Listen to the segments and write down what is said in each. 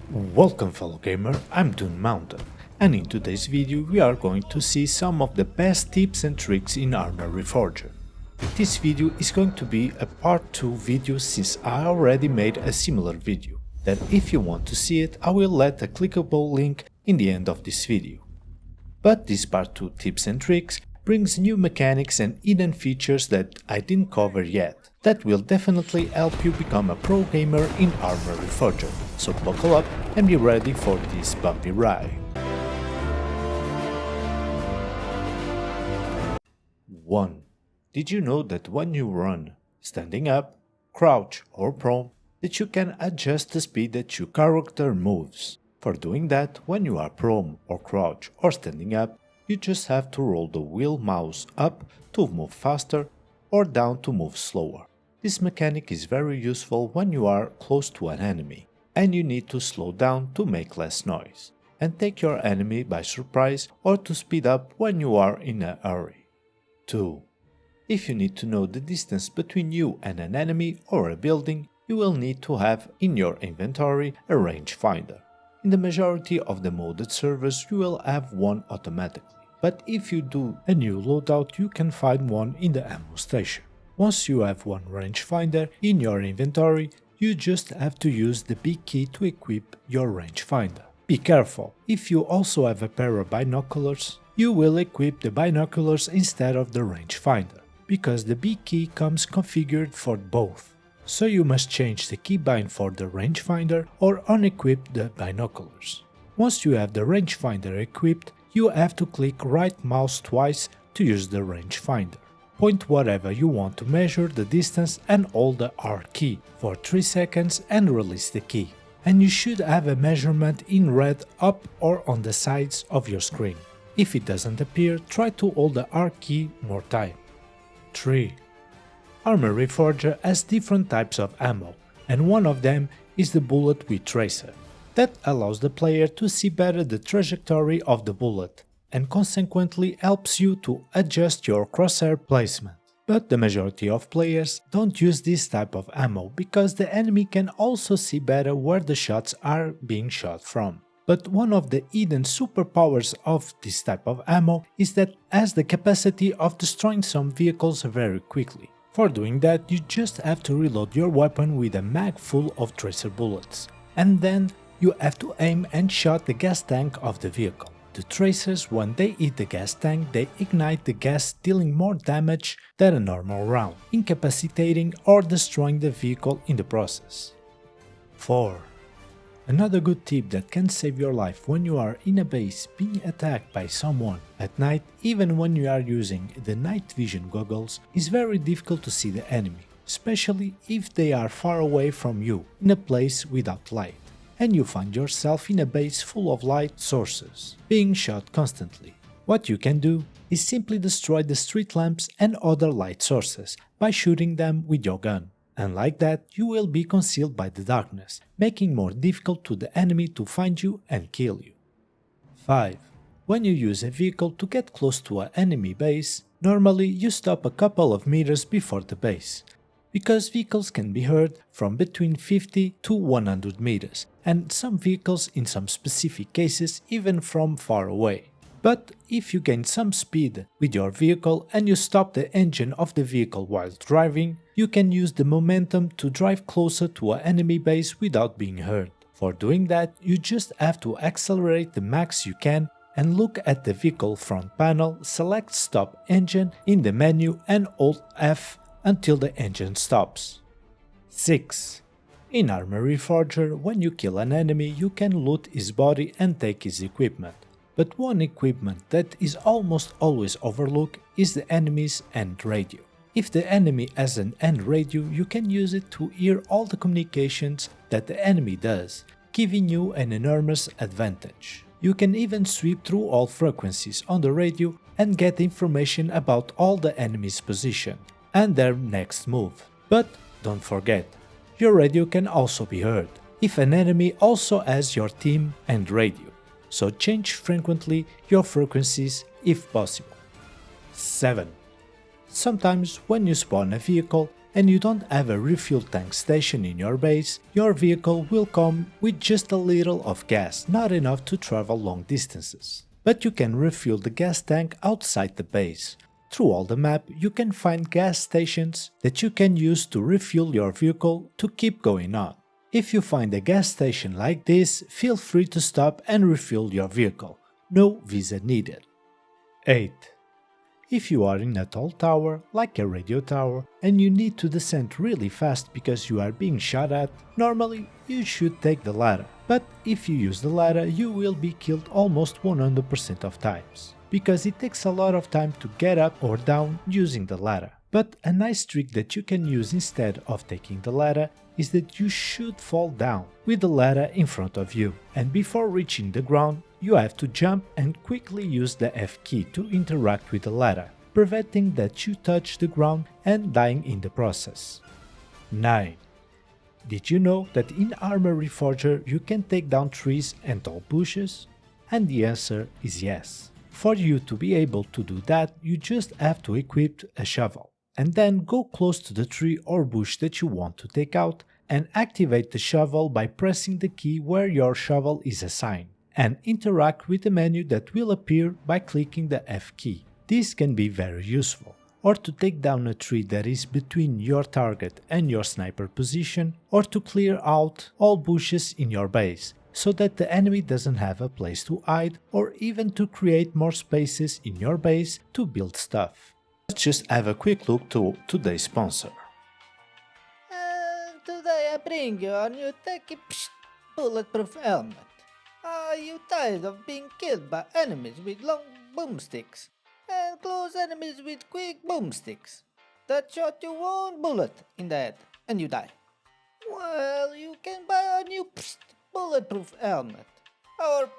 Welcome fellow gamer, I'm Dune Mountain, and in today's video we are going to see some of the best tips and tricks in Arma Reforger. This video is going to be a part 2 video since I already made a similar video, that if you want to see it I will let a clickable link in the end of this video. But this part 2 tips and tricks brings new mechanics and hidden features that I didn't cover yet, that will definitely help you become a pro gamer in Arma Reforger, so buckle up and be ready for this bumpy ride. 1. Did you know that when you run, standing up, crouch or prone, that you can adjust the speed that your character moves? For doing that, when you are prone or crouch or standing up, you just have to roll the wheel mouse up to move faster or down to move slower. This mechanic is very useful when you are close to an enemy and you need to slow down to make less noise and take your enemy by surprise or to speed up when you are in a hurry. 2. If you need to know the distance between you and an enemy or a building, you will need to have in your inventory a rangefinder. In the majority of the modded servers you will have one automatically, but if you do a new loadout you can find one in the ammo station. Once you have one rangefinder in your inventory, you just have to use the big key to equip your rangefinder. Be careful, if you also have a pair of binoculars, you will equip the binoculars instead of the rangefinder, because the big key comes configured for both. So you must change the keybind for the rangefinder or unequip the binoculars. Once you have the rangefinder equipped, you have to click right mouse twice to use the rangefinder. Point whatever you want to measure the distance and hold the R key for 3 seconds and release the key. And you should have a measurement in red up or on the sides of your screen. If it doesn't appear, try to hold the R key more time. 3. Arma Reforger has different types of ammo, and one of them is the bullet with tracer. That allows the player to see better the trajectory of the bullet, and consequently helps you to adjust your crosshair placement. But the majority of players don't use this type of ammo because the enemy can also see better where the shots are being shot from. But one of the hidden superpowers of this type of ammo is that it has the capacity of destroying some vehicles very quickly. For doing that, you just have to reload your weapon with a mag full of tracer bullets, and then you have to aim and shoot the gas tank of the vehicle. The tracers, when they hit the gas tank, they ignite the gas, dealing more damage than a normal round, incapacitating or destroying the vehicle in the process. 4. Another good tip that can save your life when you are in a base being attacked by someone at night, even when you are using the night vision goggles, is very difficult to see the enemy, especially if they are far away from you, in a place without light, and you find yourself in a base full of light sources, being shot constantly. What you can do is simply destroy the street lamps and other light sources by shooting them with your gun. And like that, you will be concealed by the darkness, making more difficult to the enemy to find you and kill you. 5. When you use a vehicle to get close to an enemy base, normally you stop a couple of meters before the base, because vehicles can be heard from between 50 to 100 meters, and some vehicles in some specific cases even from far away. But if you gain some speed with your vehicle and you stop the engine of the vehicle while driving, you can use the momentum to drive closer to an enemy base without being heard. For doing that, you just have to accelerate the max you can and look at the vehicle front panel, select Stop Engine in the menu and hold F until the engine stops. 6. In Arma Reforger, when you kill an enemy, you can loot his body and take his equipment. But one equipment that is almost always overlooked is the enemy's end radio. If the enemy has an end radio, you can use it to hear all the communications that the enemy does, giving you an enormous advantage. You can even sweep through all frequencies on the radio and get information about all the enemy's position and their next move. But don't forget, your radio can also be heard if an enemy also has your team and radio, so change frequently your frequencies if possible. 7. Sometimes when you spawn a vehicle, and you don't have a refuel tank station in your base, your vehicle will come with just a little of gas, not enough to travel long distances. But you can refuel the gas tank outside the base. Through all the map, you can find gas stations that you can use to refuel your vehicle to keep going on. If you find a gas station like this, feel free to stop and refuel your vehicle. No visa needed. 8. If you are in a tall tower, like a radio tower, and you need to descend really fast because you are being shot at, normally you should take the ladder. But if you use the ladder, you will be killed almost 100% of times, because it takes a lot of time to get up or down using the ladder. But a nice trick that you can use instead of taking the ladder is that you should fall down with the ladder in front of you, and before reaching the ground you have to jump and quickly use the F key to interact with the ladder, preventing that you touch the ground and dying in the process. 9. Did you know that in Arma Reforger you can take down trees and tall bushes? And the answer is yes. For you to be able to do that, you just have to equip a shovel, and then go close to the tree or bush that you want to take out and activate the shovel by pressing the key where your shovel is assigned, and interact with the menu that will appear by clicking the F key. This can be very useful, or to take down a tree that is between your target and your sniper position, or to clear out all bushes in your base, so that the enemy doesn't have a place to hide, or even to create more spaces in your base to build stuff. Let's just have a quick look to today's sponsor. Today I bring you a new techy bulletproof helmet. Are you tired of being killed by enemies with long boomsticks and close enemies with quick boomsticks that shot you one bullet in the head and you die? Well, you can buy a new bulletproof helmet. Our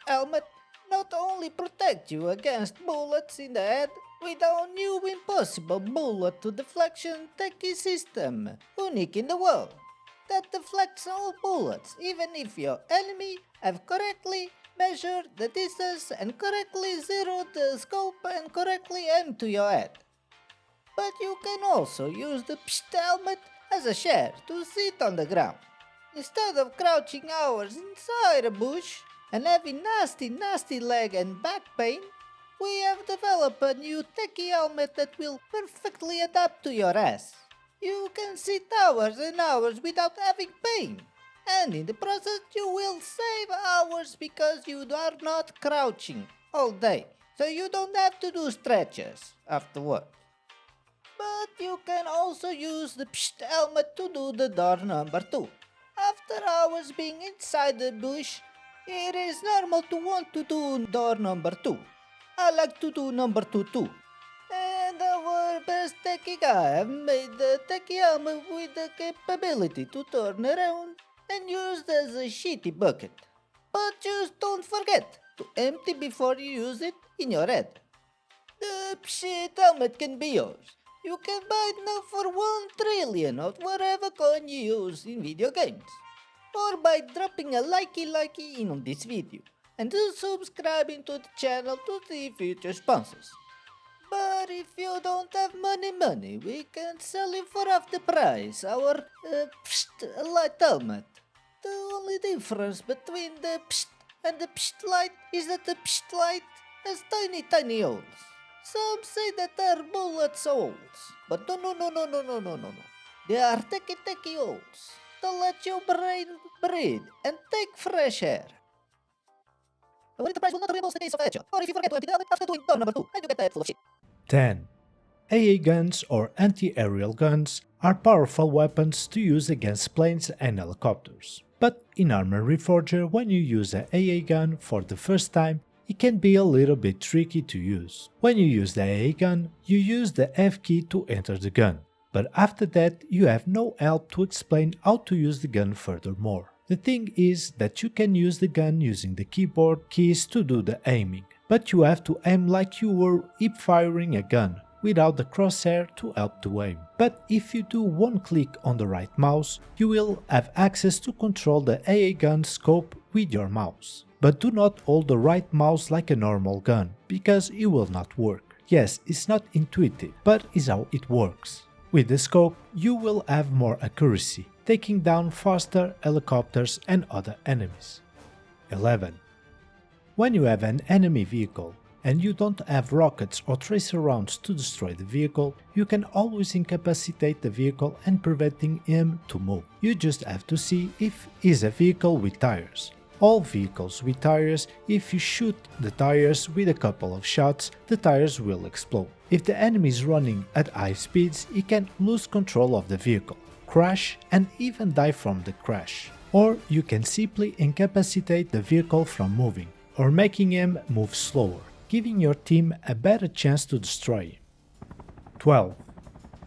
helmet not only protects you against bullets in the head with our new impossible bullet to deflection techie system, unique in the world, that deflects all bullets even if your enemy have correctly measured the distance and correctly zeroed the scope and correctly aimed to your head. But you can also use the helmet as a chair to sit on the ground. Instead of crouching hours inside a bush and having nasty leg and back pain, we have developed a new techie helmet that will perfectly adapt to your ass. You can sit hours and hours without having pain, and in the process you will save hours because you are not crouching all day, so you don't have to do stretches afterward. But you can also use the helmet to do the door number 2. After hours being inside the bush, it is normal to want to do door number 2. I like to do number 2 too. And our best techie guy made the techie helmet with the capability to turn around and used as a shitty bucket. But just don't forget to empty before you use it in your head. The helmet can be yours. You can buy it now for 1 trillion of whatever coin you use in video games, or by dropping a likey in on this video and subscribing to the channel to see future sponsors. But if you don't have money, we can sell you for half the price our light helmet. The only difference between the and the light is that the light has tiny holes. Some say that they're bullet holes, but no. They are techie holes to let your brain breathe and take fresh air. The price will not reimburse the case of headshot, or if you forget to empty the helmet after doing door number 2, and you get a head full of shit. 10. AA guns or anti-aerial guns are powerful weapons to use against planes and helicopters. But in Arma Reforger, when you use an AA gun for the first time, it can be a little bit tricky to use. When you use the AA gun, you use the F key to enter the gun, but after that you have no help to explain how to use the gun furthermore. The thing is that you can use the gun using the keyboard keys to do the aiming, but you have to aim like you were hip firing a gun, without the crosshair to help to aim. But if you do one click on the right mouse, you will have access to control the AA gun scope with your mouse. But do not hold the right mouse like a normal gun, because it will not work. Yes, it's not intuitive, but it's how it works. With the scope, you will have more accuracy, taking down faster helicopters and other enemies. 11. When you have an enemy vehicle and you don't have rockets or tracer rounds to destroy the vehicle, you can always incapacitate the vehicle and preventing him to move. You just have to see if it's a vehicle with tires. All vehicles with tires, if you shoot the tires with a couple of shots, the tires will explode. If the enemy is running at high speeds, he can lose control of the vehicle, crash and even die from the crash. Or you can simply incapacitate the vehicle from moving, or making him move slower, giving your team a better chance to destroy him. 12.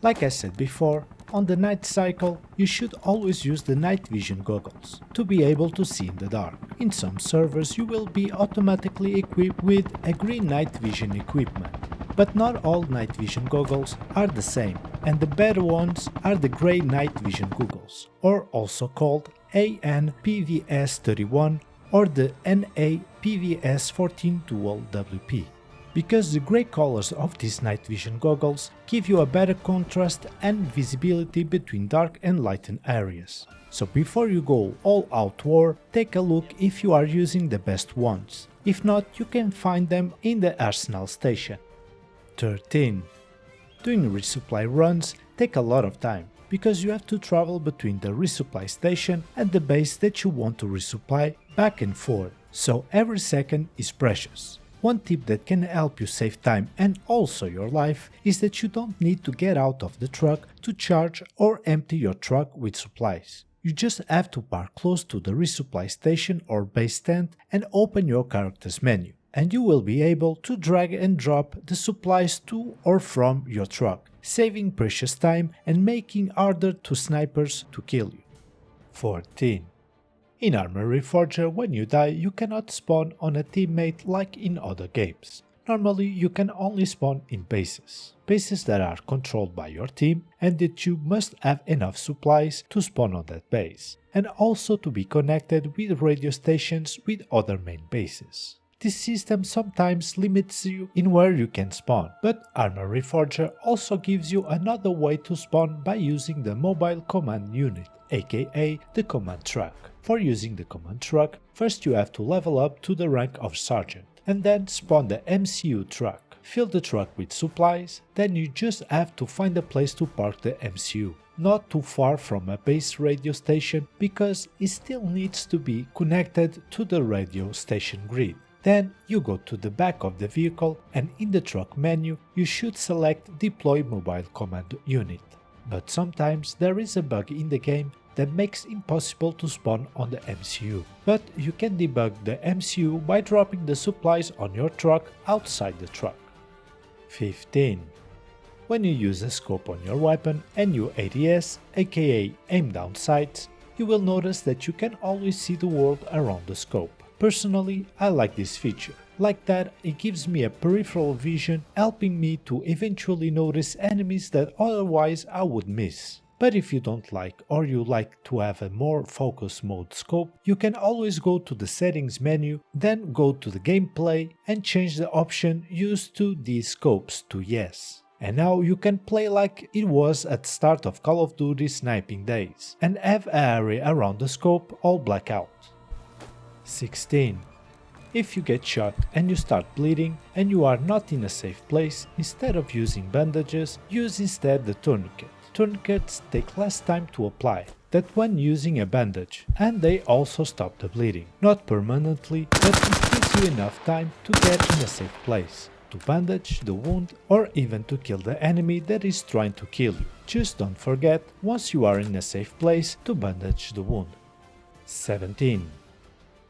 Like I said before, on the night cycle, you should always use the night vision goggles to be able to see in the dark. In some servers you will be automatically equipped with a green night vision equipment, but not all night vision goggles are the same, and the better ones are the grey night vision goggles, or also called AN-PVS-31 or the NA-PVS-14 Dual WP. Because the grey colors of these night vision goggles give you a better contrast and visibility between dark and lightened areas. So before you go all out war, take a look if you are using the best ones. If not, you can find them in the arsenal station. 13. Doing resupply runs take a lot of time, because you have to travel between the resupply station and the base that you want to resupply back and forth, so every second is precious. One tip that can help you save time and also your life is that you don't need to get out of the truck to charge or empty your truck with supplies. You just have to park close to the resupply station or base tent and open your character's menu, and you will be able to drag and drop the supplies to or from your truck, saving precious time and making harder to snipers to kill you. 14. In Arma Reforger, when you die, you cannot spawn on a teammate like in other games. Normally, you can only spawn in bases that are controlled by your team and that you must have enough supplies to spawn on that base, and also to be connected with radio stations with other main bases. This system sometimes limits you in where you can spawn, but Arma Reforger also gives you another way to spawn by using the mobile command unit, aka the command truck. For using the command truck, first you have to level up to the rank of sergeant, and then spawn the MCU truck. Fill the truck with supplies, then you just have to find a place to park the MCU, not too far from a base radio station because it still needs to be connected to the radio station grid. Then you go to the back of the vehicle and in the truck menu you should select Deploy Mobile Command Unit. But sometimes there is a bug in the game that makes it impossible to spawn on the MCU. But you can debug the MCU by dropping the supplies on your truck outside the truck. 15. When you use a scope on your weapon and you ADS, aka aim down sights, you will notice that you can always see the world around the scope. Personally, I like this feature. Like that, it gives me a peripheral vision, helping me to eventually notice enemies that otherwise I would miss. But if you don't like or you like to have a more focus mode scope, you can always go to the settings menu, then go to the gameplay and change the option used to these scopes to yes. And now you can play like it was at the start of Call of Duty sniping days and have an area around the scope all black out. 16. If you get shot and you start bleeding and you are not in a safe place, instead of using bandages, use instead the tourniquet. Tourniquets take less time to apply than when using a bandage, and they also stop the bleeding. Not permanently, but it gives you enough time to get in a safe place, to bandage the wound or even to kill the enemy that is trying to kill you. Just don't forget, once you are in a safe place, to bandage the wound. 17.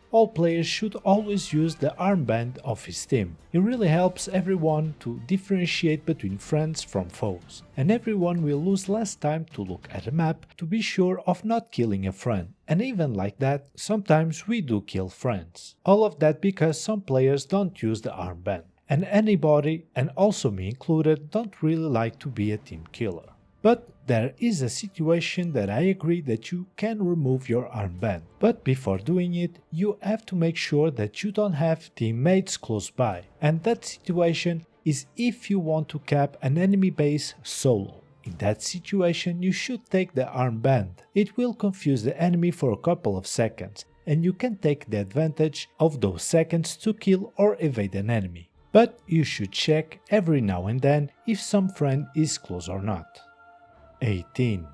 All players should always use the armband of his team. It really helps everyone to differentiate between friends from foes, and everyone will lose less time to look at a map to be sure of not killing a friend. And even like that, sometimes we do kill friends. All of that because some players don't use the armband. And anybody, and also me included, don't really like to be a team killer. But there is a situation that I agree that you can remove your armband, but before doing it, you have to make sure that you don't have teammates close by, and that situation is if you want to cap an enemy base solo. In that situation, you should take the armband. It will confuse the enemy for a couple of seconds, and you can take the advantage of those seconds to kill or evade an enemy. But you should check every now and then if some friend is close or not. 18.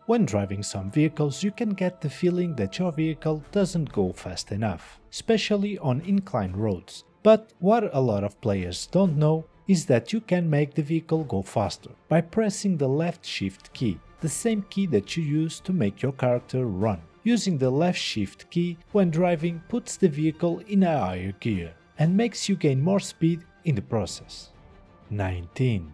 When driving some vehicles, you can get the feeling that your vehicle doesn't go fast enough, especially on inclined roads. But what a lot of players don't know is that you can make the vehicle go faster by pressing the left shift key, the same key that you use to make your character run. Using the left shift key when driving puts the vehicle in a higher gear and makes you gain more speed in the process. 19.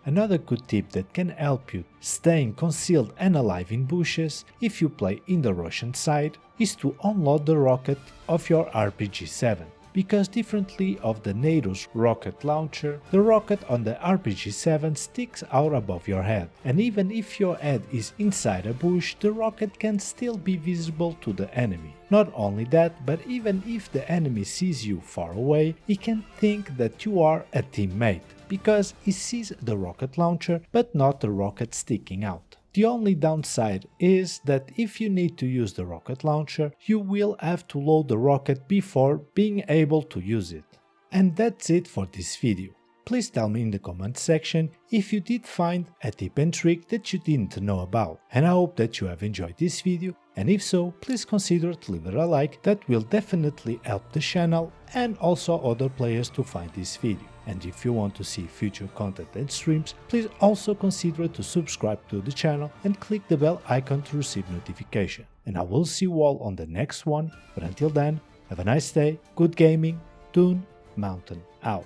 Another good tip that can help you staying concealed and alive in bushes if you play in the Russian side is to unload the rocket of your RPG-7. Because differently of the NATO's rocket launcher, the rocket on the RPG-7 sticks out above your head, and even if your head is inside a bush, the rocket can still be visible to the enemy. Not only that, but even if the enemy sees you far away, he can think that you are a teammate, because he sees the rocket launcher but not the rocket sticking out. The only downside is that if you need to use the rocket launcher, you will have to load the rocket before being able to use it. And that's it for this video. Please tell me in the comment section if you did find a tip and trick that you didn't know about, and I hope that you have enjoyed this video, and if so, please consider to leave it a like. That will definitely help the channel and also other players to find this video. And if you want to see future content and streams, please also consider to subscribe to the channel and click the bell icon to receive notification. And I will see you all on the next one, but until then, have a nice day, good gaming, Toon Mountain out.